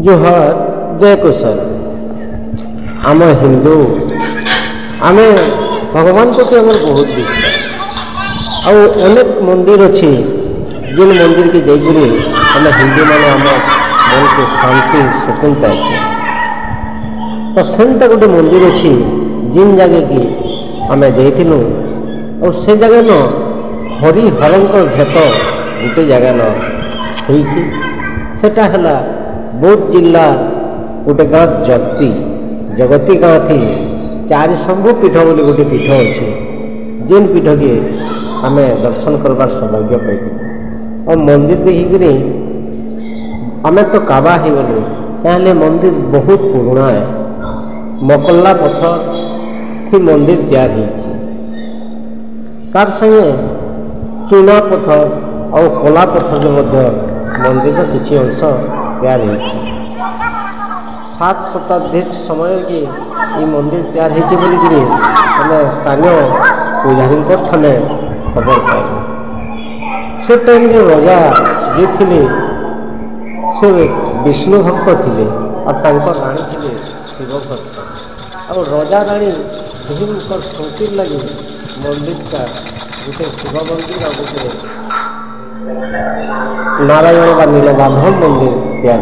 जोहार जय कुशल आम हिंदू आम भगवान प्रति आम बहुत विश्वास आउ अनेक मंदिर अच्छी जिन मंदिर की जाइए आम हिंदू मैंने आम मन को शांति सुकून पाइसे तो सेमता गोटे मंदिर अच्छी जिन जगह की आम जाइलु और से जगह न हरिहर भेट गोटे जगह न होटा है बौद्ध जिला गोटे गाँ जगती गाँ थी चारि शंभु पीठ बोली गोटे पीठ अच्छे जिन पीठ के आम दर्शन करवार सौभाग्य पाई और मंदिर देखिकी आम तो काबा हो गलु क्या मंदिर बहुत पुराना है मकल्ला पत्थर थी मंदिर तैयारी तार संगे चूना पत्थर और कला पत्थर मंदिर किसी अंश तैयार हो 7 शताब्दी समय की ये मंदिर तैयार होगी स्थानीय पुजारी ठाने खबर पाइल से टाइम राजा जी थे से विष्णु भक्त थे और राणी थे शिव भक्त और राजा राणी स्मृति लगे मंदिरटा गोटे शिव मंदिर और गोटे नारायण बा नीलमाधव मंदिर तैयार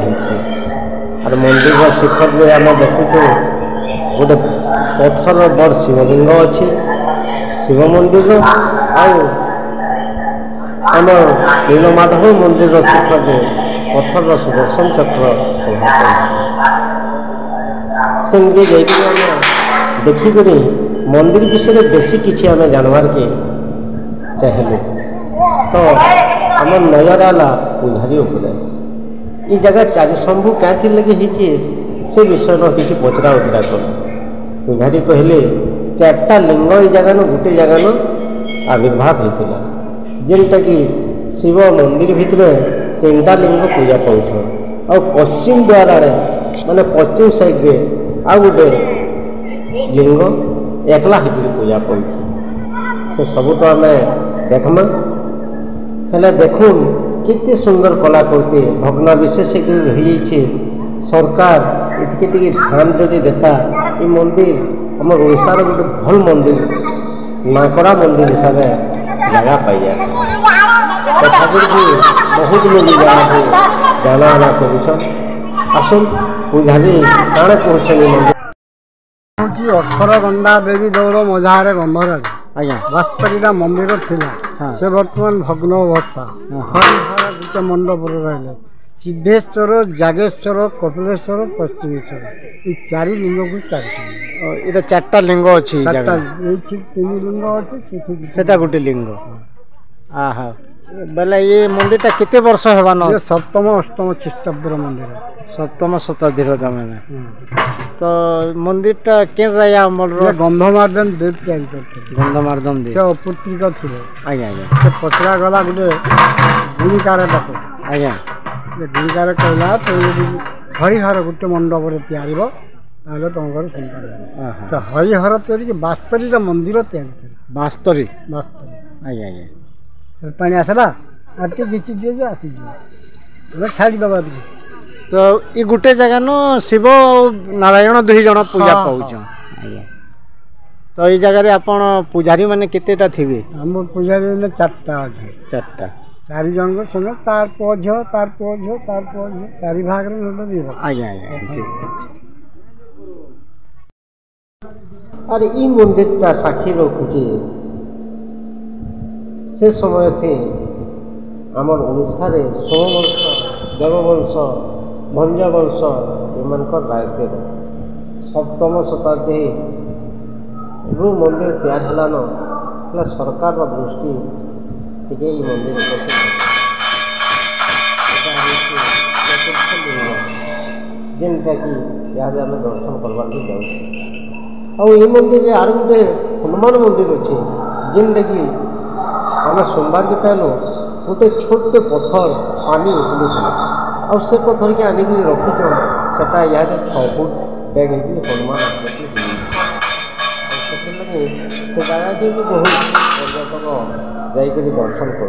और मंदिर शिखर में आम देखु गोटे पत्थर बड़ शिवलिंग अच्छी शिव मंदिर आम नीलमाधव मंदिर शिखर में पत्थर सुदर्शन चक्र शोभा देखिक मंदिर विषय बेसी किसी आम जानवर के चाहलु तो आम नजर आला पुजारी उपरे ये जगह चारि शंभु क्या लगे से विषय न किसी पचरा उचरा कर पुजारी कहले 4टा लिंग ये जगह न गोटे जगह न आविर्भाव होता जेनटा कि शिव मंदिर भितर 3टा लिंग पूजा पाठ और पश्चिम द्वार माने पश्चिम साइड रे आ गोटे लिंग एकला होकर पूजा पाठ से सब तो आम देखमा हेले देखुन कितने सुंदर कलाकृति भग्न विशेष रही सरकार ये ध्यान जदि देता ये मंदिर आम ओडार गोटे भल मंदिर नाकड़ा मंदिर हिसाब से जगह पाई जाए बहुत लोग जाना आना करसन पुजारी काण कहते मंदिर 18 गंडा देवी दौड़ मझारे गंधराज आज्ञा वास्तविका मंदिर थिला से बर्तमान भग्न अवस्था हरिहर गोटे मंडप रही सिद्धेश्वर जागेश्वर कपिलेश्वर पश्चिमेश्वर ये 4 लिंग को 4 4टा लिंग अच्छी 3 लिंग अच्छे सेटा गोटे लिंग आहा बेले ये मंदिर टा कितने वर्ष हेबा न 7म 8म ख्रीष्टाब्द मंदिर 7म शताब्दी मैंने तो मंदिर टा के राजा अमल गंधमार्दन देव तैयारी करते गंधमार्दन देव से अपुत्रिका थे आज्ञा आज्ञा से पचरा गला गोटे गुणिकार डाक आज्ञा गुणिकार कहला तो हरिहर गोटे मंडप तैयारी ताले तुम संतान से हरिहर तैयारी बास्तरी मंदिर तैयारी बास्तरी बास्तरी आज्ञा आज्ञा पानी आसला आटे घिची दिए आसी छाड़ी दबा दिए तो ये गोटे जगह न शिव नारायण 2 जन पूजा पाउछ तो ये जगह आपण पुजारी माने केतेटा थिबे हम पुजारी ने 4टा अछि 4टा 4 जन को संग तार पोझ तार पोझ तार पोझ 4 भाग रे नोट दिबो आज्ञा आज्ञा ठीक अछि अरे ई मंदिरटा साक्षी रखुची से समय थे आमर ओडिशा रे 16 वर्ष देववंश भंजवंश एमनकर राज्य 7म शताब्दी रू मंदिर तैयार हलान सरकार दृष्टि टे मंदिर जेनटा कि यहाँ आम दर्शन करवार जाऊँ और ये मंदिर आर गोटे हनुमान मंदिर अच्छे जेनटा कि आम सोमवार के पाइलु गोटे छोटे पत्थर पानी उठुला और से पत्थर के आनिक रखीच सेटा यहाँ 6 फुट बैग हनुमान आकृति से जगह के भी बहुत पर्यटक जाकर दर्शन कर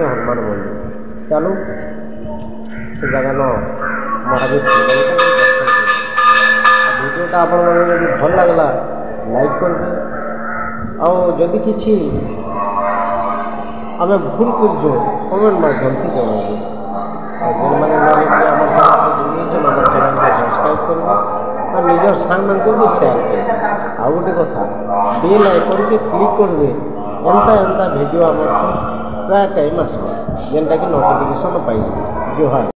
हनुमान मंदिर चलो ସେ ଜାଗାନ ମହାବୀର ଭିଡ଼ିଓଟା ଆପଣମାନଙ୍କୁ ଯଦି ଭଲ ଲାଗିଲା ଲାଇକ୍ କରିବେ ଆଉ ଯଦି କିଛି ଆମେ ଭୁଲ କରୁଛୁ କମେଣ୍ଟ ମାଧ୍ୟମରେ ଜଣାଇବେ ଆଉ ଯେଉଁମାନେ ନ ହେଇକି ଆମର ଚ୍ୟାନେଲକୁ ସବସ୍କ୍ରାଇବ୍ କରିବେ ଆଉ ନିଜର ସାଙ୍ଗମାନଙ୍କୁ ବି ସେୟାର କରିବେ ଆଉ ଗୋଟେ କଥା ବେଲ୍ ଆଇକନ୍କେ କ୍ଲିକ୍ କରିବେ ଏନ୍ତା ଭିଡ଼ିଓ ଆମର ପ୍ରାୟ ଟାଇମ୍ ଆସିବ ଯେନ୍ଟାକି ନୋଟିଫିକେସନ୍ ପାଇଯିବେ ଜୁହାର।